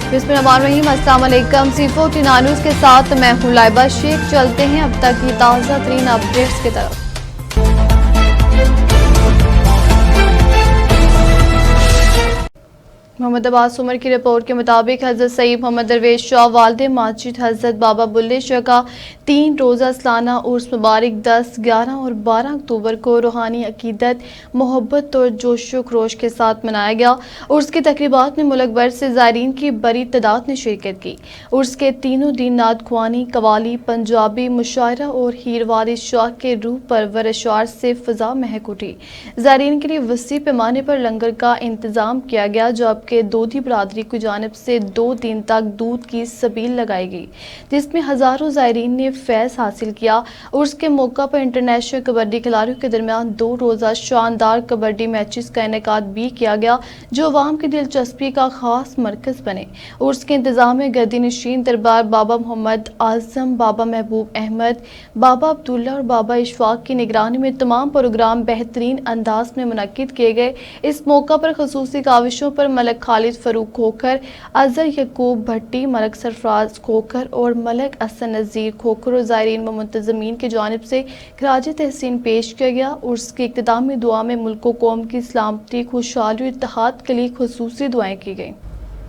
बिस्मिल्लाहिर्रहमानिर्रहीम। अस्सलाम वालेकुम। C14 न्यूज़ के साथ मैं हूं लाइबा शेख। चलते हैं अब तक की ताज़ा तरीन अपडेट्स की तरफ। मोहम्मद अब्बास उमर की रिपोर्ट के मुताबिक हज़रत सईद मोहम्मद दरवेश शाह वालिद माजिद हज़रत बाबा बुल्ले शाह का 3 रोज़ा सालाना उर्स मुबारक 10, 11 और 12 अक्टूबर को रूहानी अकीदत, मोहब्बत और जोशो खरोश के साथ मनाया गया। उर्स की तकरीबात में मुल्क भर से ज़ायरीन की बड़ी तादाद ने शिरकत की। उर्स के तीनों दिन नात ख्वानी, कवाली, पंजाबी मुशायरा और हीर वारिस शाह के रूह परवर अशआर से फ़ज़ा महक उठी। ज़ायरीन के लिए वसी पैमाने पर लंगर का इंतज़ाम किया गया, जबकि दोधी बरादरी की जानिब से 2 दिन तक दूध की सबील लगाई गई, जिसमें हज़ारों ज़ायरीन ने फैज़ हासिल किया। उर्स के मौका पर इंटरनेशनल कबड्डी खिलाड़ियों के दरमियान 2 रोज़ा शानदार कबड्डी मैचेस का इनेकाद भी किया गया, जो अवाम की दिलचस्पी का खास मरकज़ बने। उर्स के इंतज़ाम में गद्दी नशीन दरबार बाबा मोहम्मद आज़म, बाबा महबूब अहमद, बाबा अब्दुल्ला और बाबा इशफाक की निगरानी में तमाम प्रोग्राम बेहतरीन अंदाज में मुनक्किद किए गए। इस मौका पर खसूसी काविशों पर मलक खालिद फरूक खोखर, अजहर यकूब भट्टी, मलक सरफराज खोखर और मलक अहसन नज़ीर खोखर और ज़ायरीन व मुंतज़मीन की जानिब से खराज तहसीन पेश किया गया। उर्स की इख्तितामी दुआ में मुल्क व कौम की सलामती, खुशहाली और इत्तेहाद के लिए खसूसी दुआएं की गई।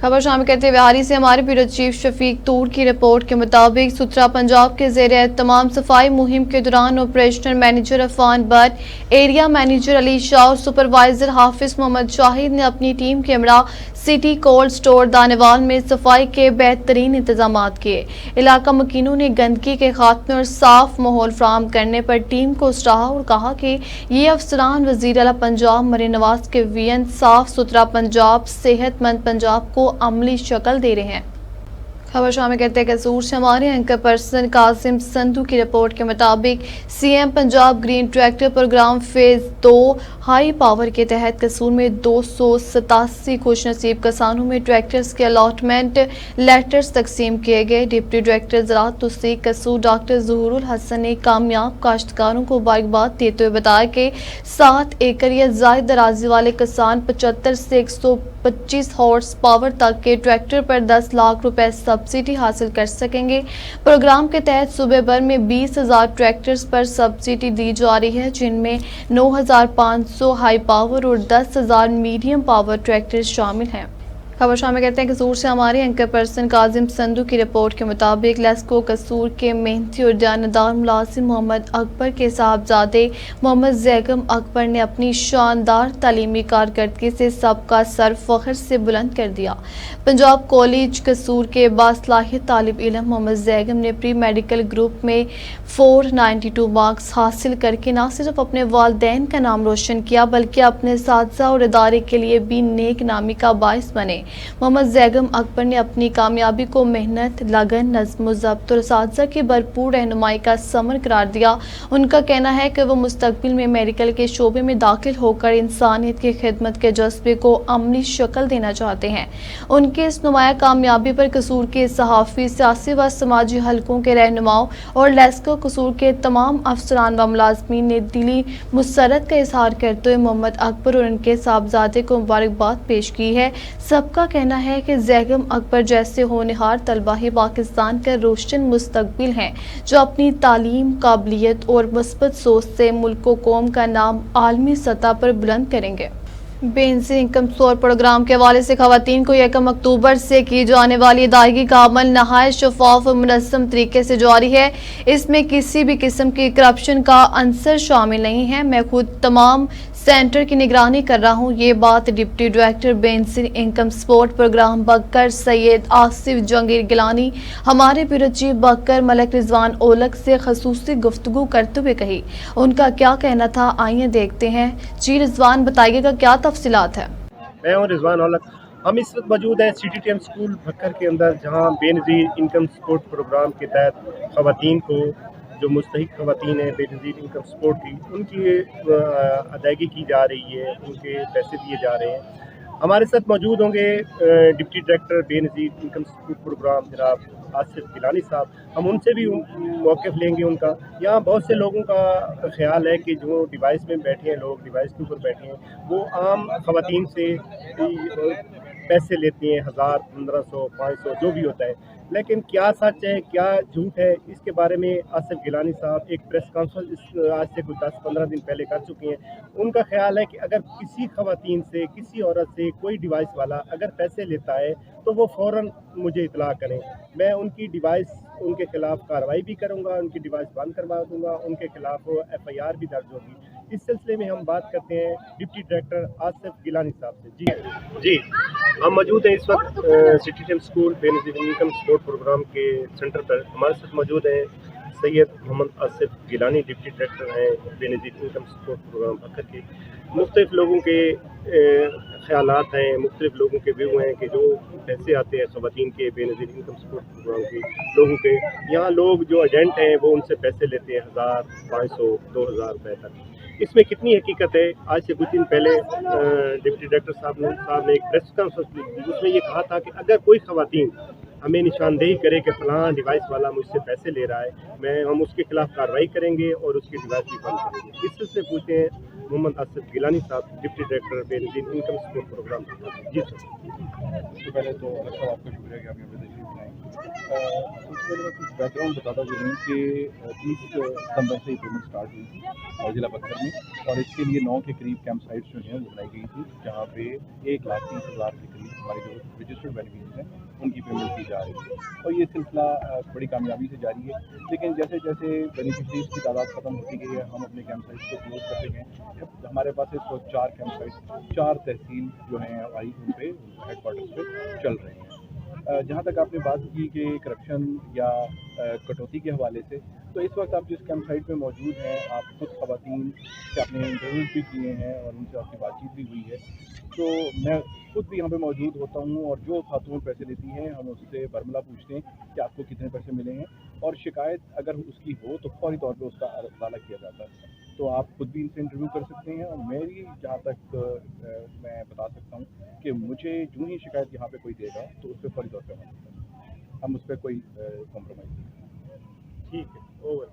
खबर शामिल करते हुए हारी से हमारे ब्यूरो चीफ शफीक तूर की रिपोर्ट के मुताबिक सुथरा पंजाब के ज़ेरे तमाम सफाई मुहिम के दौरान operational manager Afan Butt, area manager Ali Shah और सुपरवाइजर हाफिज मोहम्मद शाहिद ने अपनी टीम के हमरा सिटी कोल्ड स्टोर दानेवाल में सफाई के बेहतरीन इंतजाम किए। इलाका मकीनों ने गंदगी के खात्मे और साफ माहौल फराहम करने पर टीम को सराहा और कहा कि ये अफसरान वज़ीर आला पंजाब मरीम नवाज के विजन साफ सुथरा पंजाब, सेहतमंद पंजाब को अमली शक्ल दे रहे हैं। खबर शामिल करते हैं कसूर से हमारे एंकर पर्सन कासिम संधू की रिपोर्ट के मुताबिक CM Punjab green tractor programme phase 2 high power के तहत कसूर में 287 खुश नसीब किसानों में ट्रैक्टर्स के अलॉटमेंट लेटर्स तकसीम किए गए। डिप्टी डायरेक्टर ज़राअत तहसील कसूर डॉक्टर ज़हूरुल हसन ने कामयाब काश्तकारों को मुबारकबाद देते हुए बताया कि 7 एकड़ या ज़ायद अराज़ी वाले किसान 75 से 125 हॉर्स पावर तक के ट्रैक्टर पर 10 लाख रुपए सब्सिडी हासिल कर सकेंगे। प्रोग्राम के तहत सूबे भर में 20,000 ट्रैक्टर्स पर सब्सिडी दी जा रही है, जिनमें 9,500 हाई पावर और 10,000 मीडियम पावर ट्रैक्टर्स शामिल हैं। खबर शामिल करते हैं कसूर से हमारे एंकर पर्सन काजिम संधू की रिपोर्ट के मुताबिक लेस्को कसूर के मेहनती और जानदार मुलाजिम मोहम्मद अकबर के साहबजादे मोहम्मद जैगम अकबर ने अपनी शानदार तालीमी कारकर्दगी से सबका सर फख्र से बुलंद कर दिया। पंजाब कॉलेज कसूर के बासलाहियत तालिब इल्म मोहम्मद जैगम ने प्री मेडिकल ग्रुप में 492 मार्क्स हासिल करके न सिर्फ अपने वालिदैन का नाम रोशन किया, बल्कि अपने साथी और इदारे के लिए भी नेक नामी का बाइस बने। मोहम्मद जैगम अकबर ने अपनी कामयाबी को मेहनत, लगन, नज़्म व ज़ब्त और असातिज़ा की भरपूर रहनुमाई का समर करार दिया। उनका कहना है कि वो मुस्तकबिल में मेडिकल के शोबे में दाखिल होकर इंसानियत की खिदमत के जज्बे को अमली शक्ल देना चाहते हैं। उनकी इस नुमाया कामयाबी पर कसूर के सहाफ़ी, सियासी व समाजी हलकों के रहनुमाओं और लेस्को कसूर के तमाम अफसरान व मुलाजमीन ने दिली मुसरत का इजहार करते हुए मोहम्मद अकबर और उनके साहबजादे को मुबारकबाद पेश की है। सबका कहना है कि जैगम अकबर जैसे होनहार तलबा ही पाकिस्तान का रोशन मुस्तकबिल हैं, जो अपनी तालीम, काबिलियत और मुस्बत सोच से मुल्क व कौम का नाम आलमी सतह पर बुलंद करेंगे। बेनजीर इनकम सोर प्रोग्राम के हवाले से खवातीन को 1 अक्टूबर से की जाने वाली अदायगी का अमल नहायत शफाफ और मुनज़्ज़म तरीके से जारी है। इसमें किसी भी किस्म की करप्शन का अंसर शामिल नहीं है। मैं खुद तमाम सेंटर की निगरानी कर रहा हूँ। ये बात deputy director Benazir income support programme Bhakkar Syed Asif Jahangir Gilani हमारे ब्यूरो चीफ बकर मलक रिजवान ओलक से खसूसी गुफ्तगू करते हुए कही। उनका क्या कहना था, आइए देखते हैं। जी रिजवान, बताइएगा क्या तफसीलात है। मैं हूँ रिजवान ओलक। हम इस वक्त मौजूद हैं CTTM स्कूल भक्कर के अंदर, जहाँ बेनज़ीर इनकम सपोर्ट प्रोग्राम के तहत खवातीन को, जो मुस्तहिक खवातीन हैं बेनज़ीर इनकम सपोर्ट की, उनकी अदायगी की जा रही है, उनके पैसे दिए जा रहे हैं। हमारे साथ मौजूद होंगे deputy director Benazir income support programme जनाब आसिफ गिलानी साहब। हम उनसे भी मौक़िफ़ लेंगे उनका। यहाँ बहुत से लोगों का ख्याल है कि जो डिवाइस में बैठे हैं, लोग डिवाइस के ऊपर बैठे हैं, वो आम खवातीन से पैसे लेती हैं, 1000, 1500, 500 जो भी होता है। लेकिन क्या सच है, क्या झूठ है, इसके बारे में आसिफ गिलानी साहब एक प्रेस कॉन्फ्रेंस आज से कुछ 10-15 दिन पहले कर चुके हैं। उनका ख्याल है कि अगर किसी खवातीन से, किसी औरत से कोई डिवाइस वाला अगर पैसे लेता है तो वो फ़ौरन मुझे इतला करें। मैं उनकी डिवाइस, उनके खिलाफ कार्रवाई भी करूंगा, उनकी डिवाइस बंद करवा दूंगा, उनके खिलाफ एफआईआर भी दर्ज होगी। इस सिलसिले में हम बात करते हैं डिप्टी डायरेक्टर आसिफ गिलानी साहब से। जी, हम मौजूद हैं इस वक्त सिटी टेम school Benazir income support programme के सेंटर पर। हमारे साथ मौजूद हैं सैयद मोहम्मद आसिफ गिलानी, डिप्टी डायरेक्टर हैं Benazir income support programme Bhakkar के। मुख्तलिफ लोगों के ख़यालात हैं, मुख्तलिफ लोगों के व्यू हैं कि जो पैसे आते हैं ख़वातीन के बेनज़ीर इनकम सपोर्ट प्रोग्राम के लोगों के, यहाँ लोग जो एजेंट हैं वो उनसे पैसे लेते हैं 1000, 500, 2000 रुपये तक। इसमें कितनी हकीकत है? आज से कुछ दिन पहले डिप्टी डायरेक्टर साहब ने एक प्रेस कॉन्फ्रेंस ली थी, उसमें ये कहा था कि अगर कोई खवातीन हमें निशानदेही करे कि फलां डिवाइस वाला मुझसे पैसे ले रहा है, हम उसके खिलाफ कार्रवाई करेंगे और उसकी डिवाइस भी बंद करेंगे। इस सिलसिले पूछते हैं मोहम्मद आसिफ गिलानी साहब, deputy director Benazir income support programme. जी सर। सबसे पहले तो अलग साहब आपका शुक्रिया कि आप यहाँ पे तशरीफ लाएँ। सबसे पहले मैं कुछ बैकग्राउंड बताता चलूँ कि 30 सितंबर से ये पेमेंट स्टार्ट हुई थी ज़िला बक्सर में, और इसके लिए 9 के करीब कैंप साइट्स जो हैं वो बनाई गई थी, जहाँ पे 1,30,000 के करीब हमारे जो रजिस्टर्ड बेनिफिशियरीज हैं उनकी पेमेंट की जा रही है। और ये सिलसिला बड़ी कामयाबी से जारी है। लेकिन जैसे जैसे बेनिफिशरीज की तादाद ख़त्म होती गई है, हम अपने कैंप साइट्स को क्लोज करते गए। हमारे पास इस वक्त 4 कैंप साइट्स, 4 तहसील जो हैं हमारी, उन पे हेड क्वार्टर्स पे चल रहे हैं। जहाँ तक आपने बात की कि करप्शन या कटौती के हवाले से, तो इस वक्त आप जिस कैंप साइट पे मौजूद हैं, आप खुद खवातीन से आपने इंटरव्यूज भी किए हैं और उनसे आपकी बातचीत भी हुई है। तो मैं खुद भी यहाँ पे मौजूद होता हूँ, और जो खातून पैसे लेती हैं हम उससे बरमला पूछते हैं कि आपको कितने पैसे मिले हैं, और शिकायत अगर उसकी हो तो फौरी तौर पे उसका अदाला किया जाता है। तो आप खुद भी इनसे इंटरव्यू कर सकते हैं, और मेरी जहाँ तक मैं बता सकता हूँ कि मुझे जो ही शिकायत यहाँ पे कोई देगा तो उस पर फौरी तौर पर हम उस पर कोई कॉम्प्रोमाइज़ नहीं। ठीक है, ओवर।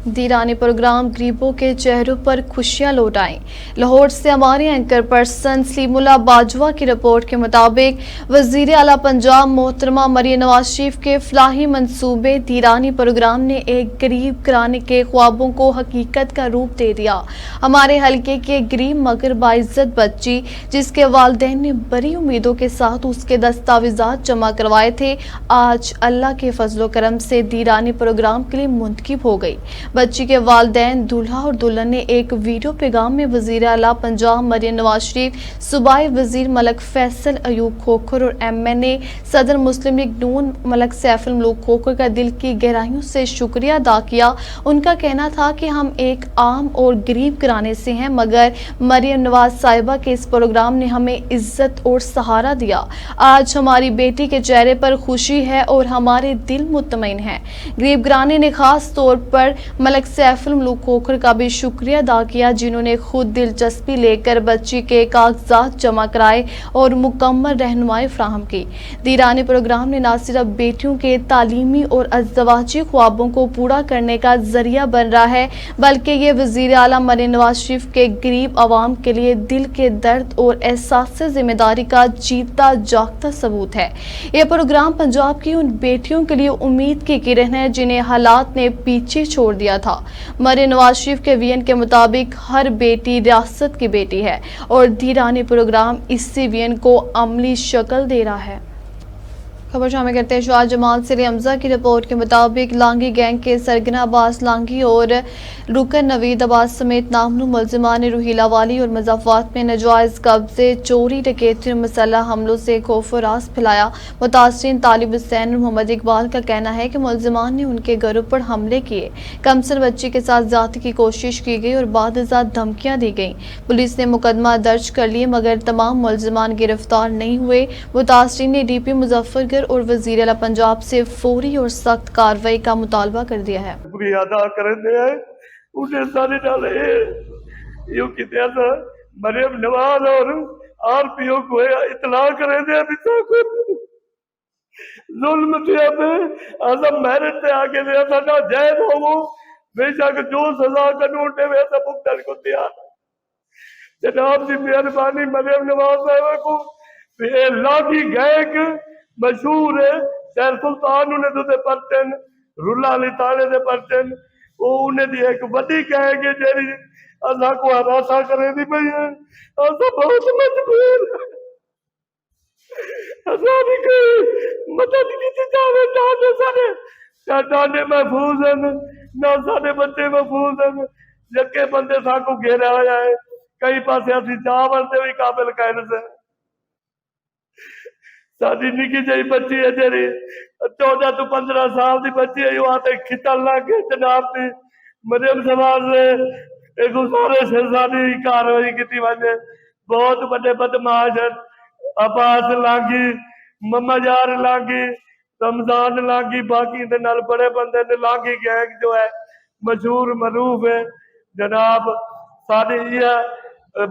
दीरानी प्रोग्राम गरीबों के चेहरों पर खुशियां लौट आईं। लाहौर से हमारे एंकर पर्सन सलीमुल्लाह बाजवा की रिपोर्ट के मुताबिक वज़ीर आला पंजाब मोहतरमा मरियम नवाज शरीफ के फलाही मंसूबे दीरानी प्रोग्राम ने एक गरीब घराने के ख्वाबों को हकीकत का रूप दे दिया। हमारे हलके की एक गरीब मगर बाइज्जत बच्ची, जिसके वालिदैन ने बड़ी उम्मीदों के साथ उसके दस्तावेजात जमा करवाए थे, आज अल्लाह के फजलो करम से दीरानी प्रोग्राम के लिए मुंतखब हो गई। बच्ची के वालिदैन दूल्हा और दुल्हन ने एक वीडियो पैगाम में वज़ीर आला पंजाब मरियम नवाज शरीफ, सूबाई वज़ीर मलक फैसल अयूब खोखर और MNA सदर मुस्लिम लीग नून मलक सैफुल मलूक खोखर का दिल की गहराइयों से शुक्रिया अदा किया। उनका कहना था कि हम एक आम और गरीब घराने से हैं, मगर मरियम नवाज साहिबा के इस प्रोग्राम ने हमें इज्जत और सहारा दिया। आज हमारी बेटी के चेहरे पर खुशी है और हमारे दिल मुतमईन हैं। गरीब घराने ने खास तौर पर मलक सैफुल मलूक खोखर का भी शुक्रिया अदा किया, जिन्होंने खुद दिलचस्पी लेकर बच्ची के कागजात जमा कराए और मुकम्मल रहनुमाई फ्राहम की। दीरानी प्रोग्राम ने न सिर्फ बेटियों के तालीमी और अज़दवाजी ख्वाबों को पूरा करने का जरिया बन रहा है, बल्कि ये वज़ीर आला मरियम नवाज शरीफ के गरीब आवाम के लिए दिल के दर्द और एहसास जिम्मेदारी का जीता जागता सबूत है। यह प्रोग्राम पंजाब की उन बेटियों के लिए उम्मीद की किरण है जिन्हें हालात ने पीछे छोड़ दिया था। मरियम नवाज शरीफ के विजन के मुताबिक हर बेटी रियासत की बेटी है, और दीरानी प्रोग्राम इसी विजन को अमली शक्ल दे रहा है। खबर शामिल करते हैं शाह जमाल से हमजा की रिपोर्ट के मुताबिक लांगी गैंग के सरगना अब्बास लांगी और रुकन नवीद अब्बास समेत नामनू मुलजिमान ने रूहीला वाली और मज़ाफ़ात में नाजायज़ कब्जे, चोरी, डकैती और मसल्ह हमलों से खौफ और रास फैलाया। मुतासरीन तालिब हुसैन और मोहम्मद इकबाल का कहना है कि मुलजिमान ने उनके घरों पर हमले किए, कमसर बच्ची के साथ ज़्यादती की कोशिश की गई और बाद धमकियाँ दी गईं। पुलिस ने मुकदमा दर्ज कर लिए, मगर तमाम मुलजिमान गिरफ्तार नहीं हुए। मुतासरीन ने DP मुजफ्फरगढ़ और वज़ीर आला पंजाब से फौरी और सख्त कार्रवाई का मुतालबा कर दिया है। मरियम नवाज और RPO को इतला करे दे अभी तक जुल्म दिया पे आजम मेरिट पे आके दिया था जैद हो वो बेशक जो सजा कानून दे वैसा भुगतान को तैयार। जनाब की मेहरबानी मरियम नवाज साहब को लाठी गैक मशहूर है शहर सुल्तान उन्हें तो परचन रुला अली ताले दे परचन वो उन्हें दी एक बड़ी गैक है जेरी असा को हरासा करे दी पई है असा बहुत मजबूर असा भी कोई मदद नहीं दी जावे डाने सारे डाने महफूज हैं ना सारे बच्चे महफूज हैं जके बंदे साको घेरा आया है कई पासे असी जा बनते भी काबिल कहने से साडी निकी जी बच्ची है जेरी 14 to 15 साल की बच्ची है वहां तक खिचन लग गए जनाब की मरियम समाज ने एक गुजारिश है सारी कार्रवाई की वजह बहुत बड़े बदमाश हैं अब्बास लागी मम्मा यार लागी रमजान लागी बाकी दे नाल बड़े बंदे ने लागी गैंग जो है मशहूर मरूफ है जनाब साडी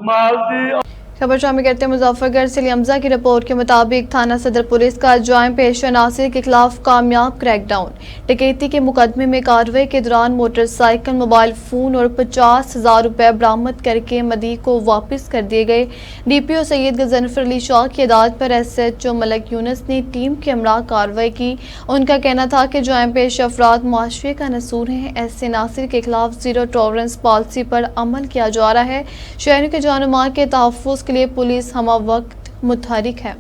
माल दी। खबर शामिल करते हैं मुजफ्फरगढ़ से लियमजा की रिपोर्ट के मुताबिक थाना सदर पुलिस का जायम पेशा नासिर के खिलाफ कामयाब क्रैकडाउन। डकैती के मुकदमे में कार्रवाई के दौरान मोटरसाइकिल, मोबाइल फोन और 50,000 रुपए बरामद करके मदी को वापस कर दिए गए। DPO सैयद गजनफर अली शाह की हिदायत पर SHO मलक यूनुस ने टीम के हमरा कार्रवाई की। उनका कहना था कि जायम पेशा अफराद मुआशरे का नसूर हैं। ऐसे नासिर के खिलाफ जीरो टॉलरेंस पॉलिसी पर अमल किया जा रहा है। शहरों के जान माल के तहफ़्फ़ुज़ के लिए पुलिस हमा वक्त मुतहरिक है।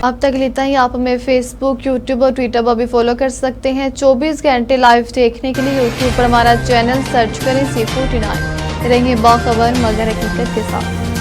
अब तक लेता ही आप हमें फेसबुक, यूट्यूब और ट्विटर पर भी फॉलो कर सकते हैं। 24 घंटे लाइव देखने के लिए यूट्यूब पर हमारा चैनल सर्च करें C49। रहेंगे बाखबर मगर हकीकत के साथ।